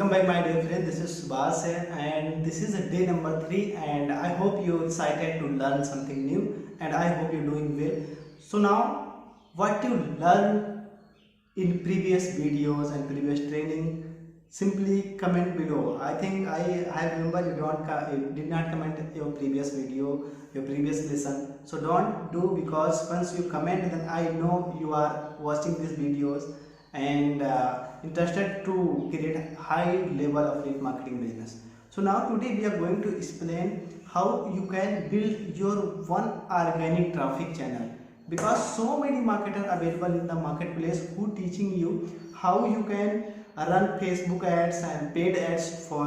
Welcome back my dear friend, this is Subhash here and this is day number 3 and I hope you're excited to learn something new and I hope you're doing well. So now what you learned in previous videos and previous training, simply comment below. I think I remember you did not comment your previous video, your previous lesson. So don't do, because once you comment then I know you are watching these videos and interested to create high level of lead marketing business. So now today we are going to explain how you can build your one organic traffic channel, because so many marketers available in the marketplace who teaching you how you can run Facebook ads and paid ads for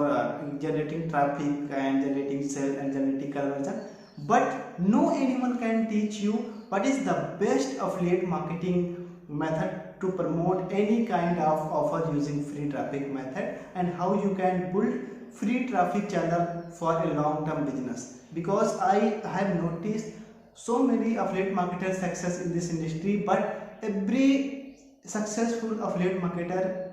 generating traffic and generating sales and generating conversion, but no anyone can teach you what is the best affiliate marketing method to promote any kind of offer using free traffic method, and how you can build free traffic channel for a long-term business. Because I have noticed so many affiliate marketers success in this industry, but every successful affiliate marketer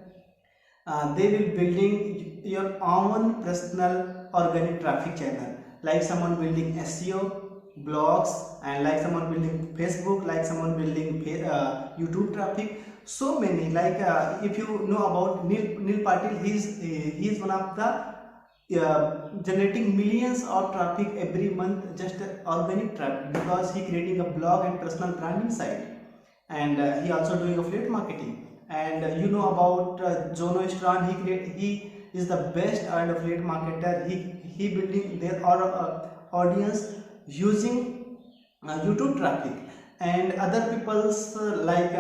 they will building your own personal organic traffic channel, like someone building SEO blogs, and like someone building Facebook, like someone building YouTube traffic. So many, like if you know about Neil Patil, he is one of the generating millions of traffic every month, just organic traffic, because he creating a blog and personal branding site, and he also doing affiliate marketing. And you know about Jono Strand, he is the best affiliate marketer. He building their audience using YouTube traffic, and other people's like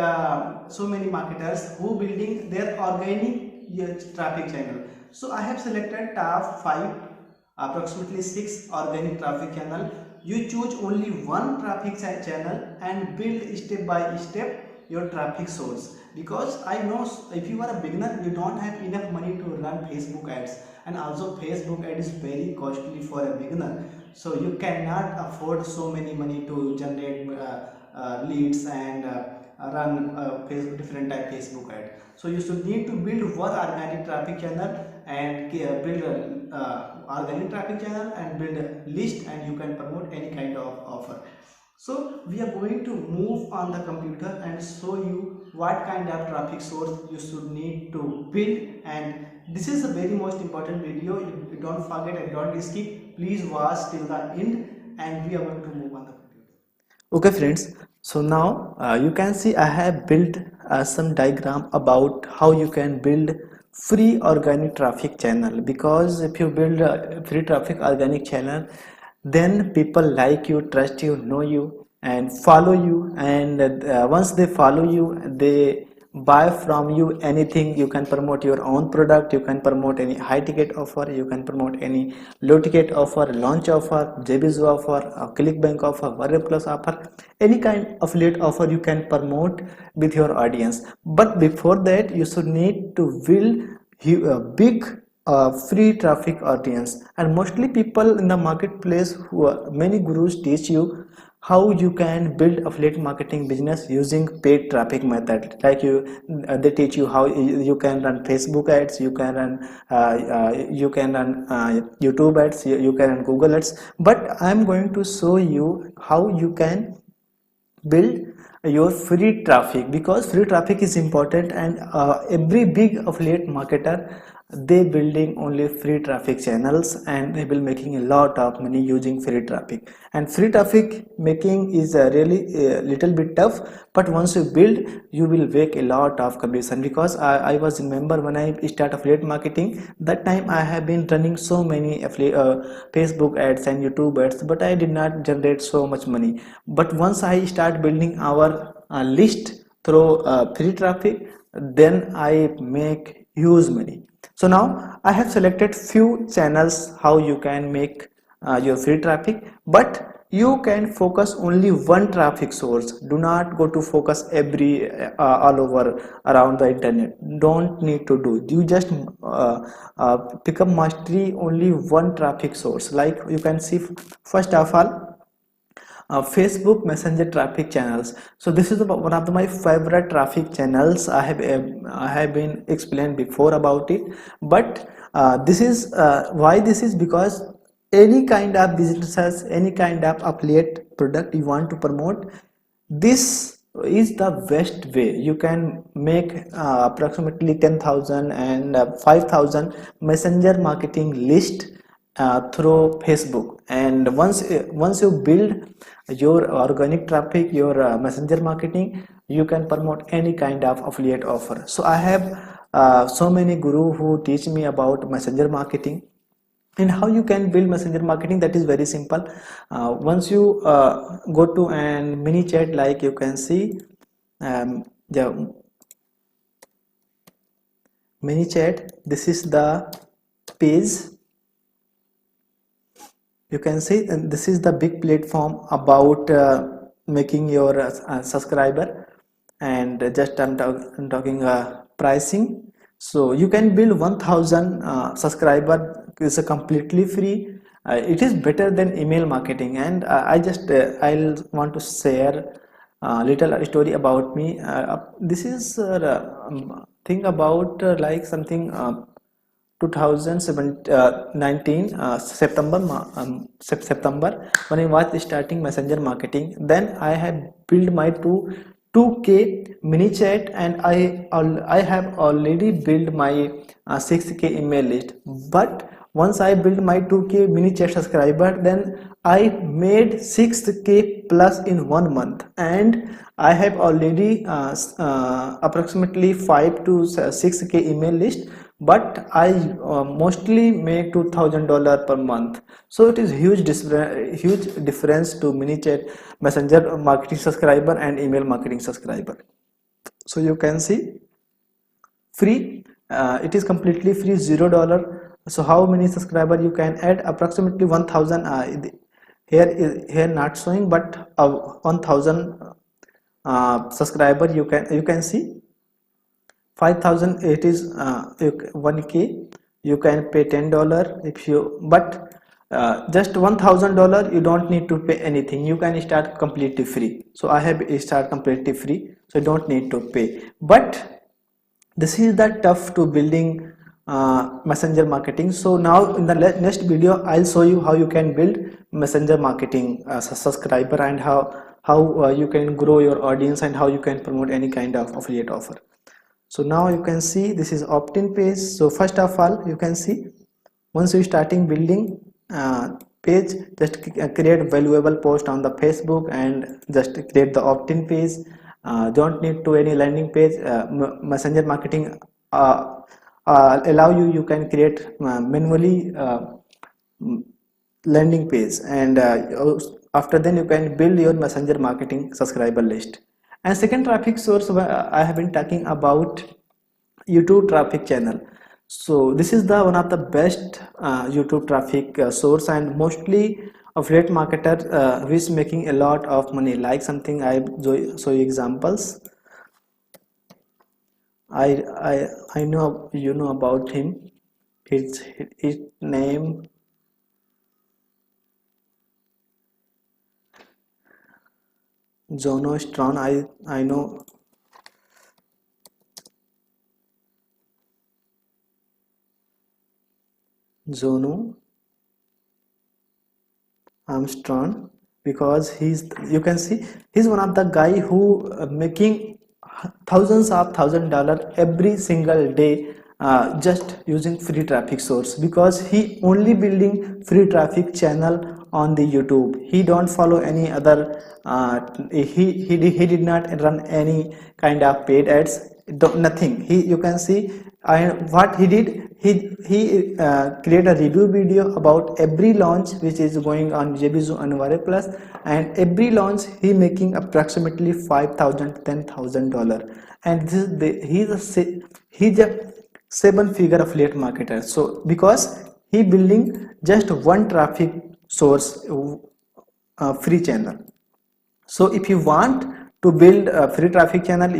so many marketers who building their organic traffic channel. So I have selected top 5, approximately 6 organic traffic channel. You choose only one traffic channel and build step by step your traffic source, because I know if you are a beginner you don't have enough money to run Facebook ads, and also Facebook ad is very costly for a beginner, so you cannot afford so many money to generate leads and run different type Facebook ad. So you should need to build one organic traffic channel and build organic traffic channel and build a list, and you can promote any kind of offer. So we are going to move on the computer and show you what kind of traffic source you should need to build, and this is a very most important video. You don't forget and don't skip, please watch till the end, and we are going to move on the computer. Okay friends, so now you can see I have built some diagram about how you can build free organic traffic channel, because if you build a free traffic organic channel, then people like you, trust you, know you and follow you, and once they follow you they buy from you anything. You can promote your own product, you can promote any high ticket offer, you can promote any low ticket offer, launch offer, JBZ offer, Clickbank offer, Warrior Plus offer, any kind of affiliate offer you can promote with your audience. But before that you should need to build a big free traffic audience, and mostly people in the marketplace many gurus teach you how you can build affiliate marketing business using paid traffic method. Like they teach you how you can run Facebook ads, you can run YouTube ads, you can run Google ads, but I'm going to show you how you can build your free traffic, because free traffic is important, and every big affiliate marketer they building only free traffic channels and they will making a lot of money using free traffic. And free traffic making is really a little bit tough, but once you build you will make a lot of commission. Because I was remember when I start affiliate marketing, that time I have been running so many Facebook ads and YouTube ads, but I did not generate so much money. But once I start building our list through free traffic, then I make huge money. So now I have selected few channels how you can make your free traffic, but you can focus only one traffic source. Do not go to focus every all over around the internet. Don't need to do. You just pick up mastery only one traffic source. Like you can see, first of all, Facebook Messenger traffic channels. So this is one of my favorite traffic channels. I have been explained before about it, but this is why this is because any kind of businesses, any kind of affiliate product you want to promote, this is the best way. You can make approximately 10,000 and 5,000 messenger marketing list through Facebook. And once you build your organic traffic, your messenger marketing, you can promote any kind of affiliate offer. So I have so many guru who teach me about messenger marketing and how you can build messenger marketing. That is very simple. Once you go to an mini chat, like you can see the mini chat, this is the page. You can see, and this is the big platform about making your subscriber. And just I'm talking pricing. So you can build 1000 subscriber. Is a completely free. It is better than email marketing. And I'll want to share a little story about me. This is thing about like something 2019 September, when I was starting messenger marketing. Then I have built my 2k mini chat, and I have already built my 6k email list. But once I built my 2k mini chat subscriber, then I made 6k plus in 1 month, and I have already approximately 5 to 6k email list, but I mostly make $2,000 per month. So it is huge difference to mini chat messenger marketing subscriber and email marketing subscriber. So you can see free, it is completely free, $0. So how many subscriber you can add? Approximately 1000. Here not showing, but 1000 subscriber you can see 5,000. It is 1k. You can pay $10 if you, but just $1,000 you don't need to pay anything. You can start completely free. So I have start completely free, so you don't need to pay. But this is the tough to building messenger marketing. So now in the next video I'll show you how you can build messenger marketing subscriber, and how you can grow your audience, and how you can promote any kind of affiliate offer. So now you can see this is opt-in page. So first of all, you can see once you starting building page, just create valuable post on the Facebook and just create the opt-in page. Don't need to any landing page. Messenger marketing allow you can create manually landing page, and after then you can build your messenger marketing subscriber list. And second traffic source, I have been talking about YouTube traffic channel. So this is the one of the best YouTube traffic source, and mostly affiliate marketer who is making a lot of money. Like something I show you examples. I know you know about him. His name Jono Stron. I know Jono Armstrong, because you can see he's one of the guy who making thousands of $1,000 every single day just using free traffic source, because he only building free traffic channel on the YouTube. He don't follow any other he did not run any kind of paid ads, nothing. You can see what he did. He create a review video about every launch which is going on JBZoo and Wire Plus, and every launch he making approximately $5,000 $10,000, and this is he's a 7-figure affiliate marketer. So because he building just one traffic source free channel. So if you want to build a free traffic channel,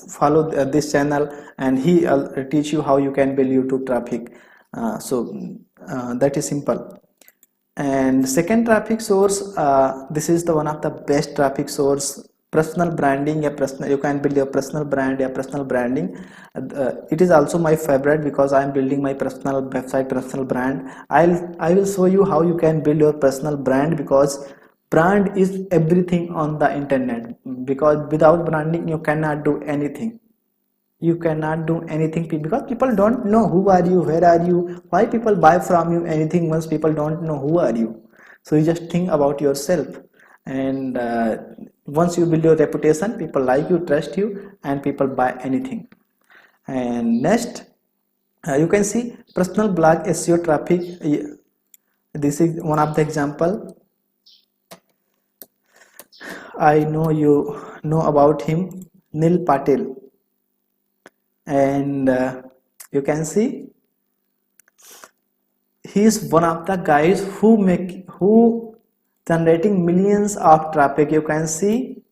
follow this channel, and he teach you how you can build YouTube traffic. So that is simple. And second traffic source, this is the one of the best traffic source, personal branding. A personal, you can build your personal brand, a personal branding. It is also my favorite because I am building my personal website, personal brand. I will show you how you can build your personal brand, because brand is everything on the internet, because without branding you cannot do anything. You cannot do anything because people don't know who are you, where are you, why people buy from you anything once people don't know who are you. So you just think about yourself, and once you build your reputation, people like you, trust you, and people buy anything. And next, you can see personal blog SEO traffic. This is one of the example. I know you know about him, Nil Patel. And you can see he is one of the guys who generating millions of traffic. You can see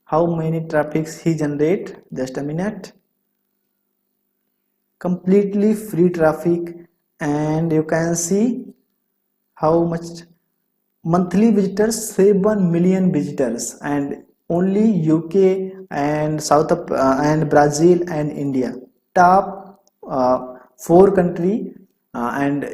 how many traffics he generate. Just a minute. Completely free traffic, and you can see how much monthly visitors, 7 million visitors, and only UK and and Brazil and India, top four country, and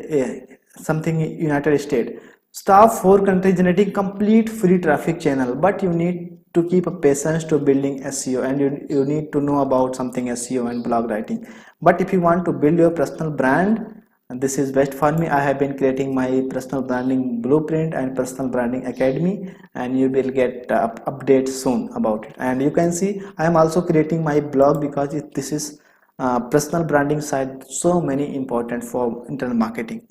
something United States, top four countries generating complete free traffic channel. But you need to keep a patience to building SEO, and you need to know about something SEO and blog writing. But if you want to build your personal brand, and this is best for me. I have been creating my personal branding blueprint and personal branding academy, and you will get updates soon about it. And you can see I am also creating my blog, because this is personal branding side, so many important for internet marketing.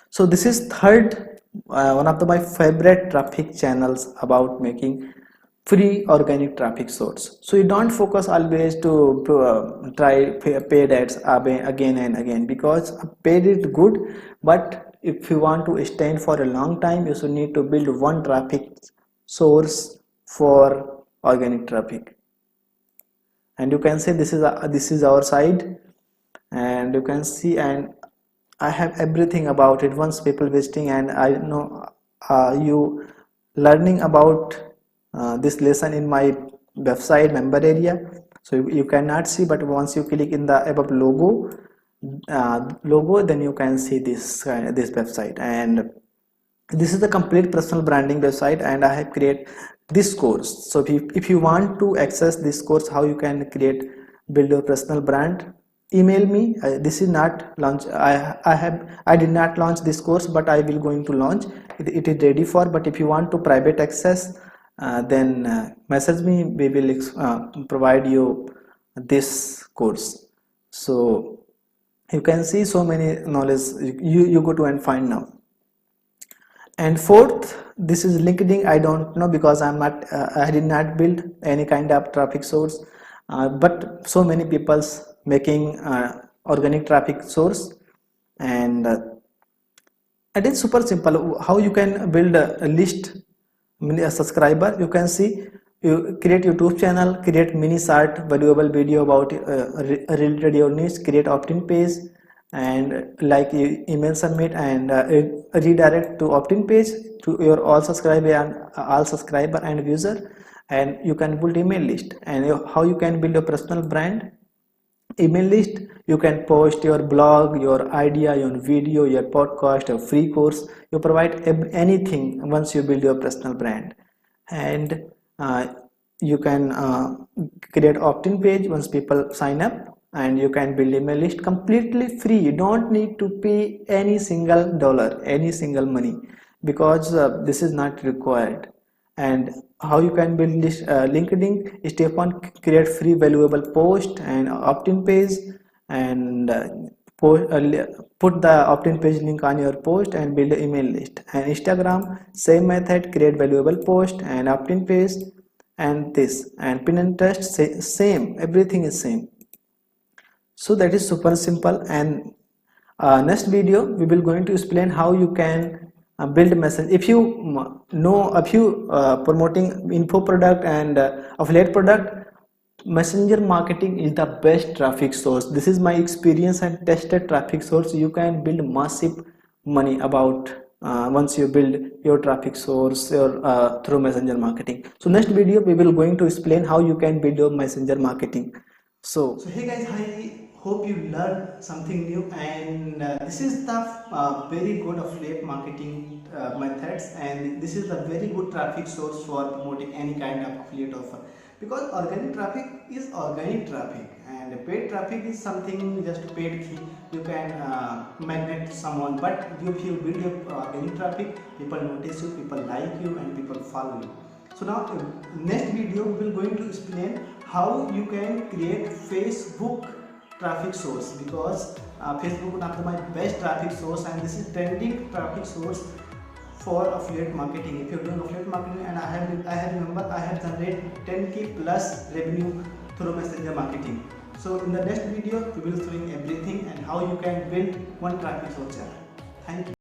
So this is third, one of my favorite traffic channels about making free organic traffic source. So you don't focus always to try paid ads again and again, because paid is good, but if you want to stay for a long time, you should need to build one traffic source for organic traffic. And you can say this is our side, and you can see, and I have everything about it. Once people visiting, and I know you learning about this lesson in my website member area. So you cannot see, but once you click in the above logo, then you can see this website. And this is the complete personal branding website, and I have created this course. So if you want to access this course, how you can build your personal brand, email me. This is not launch. I did not launch this course, but I will going to launch it is ready for. But if you want to private access, then message me. We will provide you this course. So you can see so many knowledge you go to and find now. And fourth, this is LinkedIn. I don't know, because I did not build any kind of traffic source, but so many people's making organic traffic source, and it is super simple. How you can build a list, a subscriber. You can see, you create YouTube channel, create mini short valuable video about related your niche, create opt-in page, and like email submit, and redirect to opt-in page to your all subscriber and user. And you can build email list. And how you can build a personal brand email list. You can post your blog, your idea, your video, your podcast, your free course. You provide anything once you build your personal brand. And you can create opt-in page once people sign up, and you can build email list completely free. You don't need to pay any single dollar, any single money, because this is not required. And how you can build this LinkedIn, step 1, create free valuable post and opt-in page, and put the opt-in page link on your post and build an email list. And Instagram, same method, create valuable post and opt-in page, and this. And Pinterest, same, everything is same. So that is super simple. And next video we will going to explain how you can build message. If you promoting info product and affiliate product, messenger marketing is the best traffic source. This is my experience and tested traffic source. You can build massive money about once you build your traffic source through messenger marketing. So next video we will going to explain how you can build your messenger marketing. So hey guys, I hope you learned something new, and this is the very good affiliate marketing methods, and this is the very good traffic source for promoting any kind of affiliate offer, because organic traffic is organic traffic and paid traffic is something just paid fee. You can magnet someone, but if you build your organic traffic, people notice you, people like you, and people follow you. So now next video we will going to explain how you can create Facebook traffic source, because Facebook is one of my best traffic source, and this is trending traffic source for affiliate marketing. If you're doing affiliate marketing, and I have generated 10k plus revenue through messenger marketing. So in the next video we will showing everything and how you can build one traffic source channel. Thank you.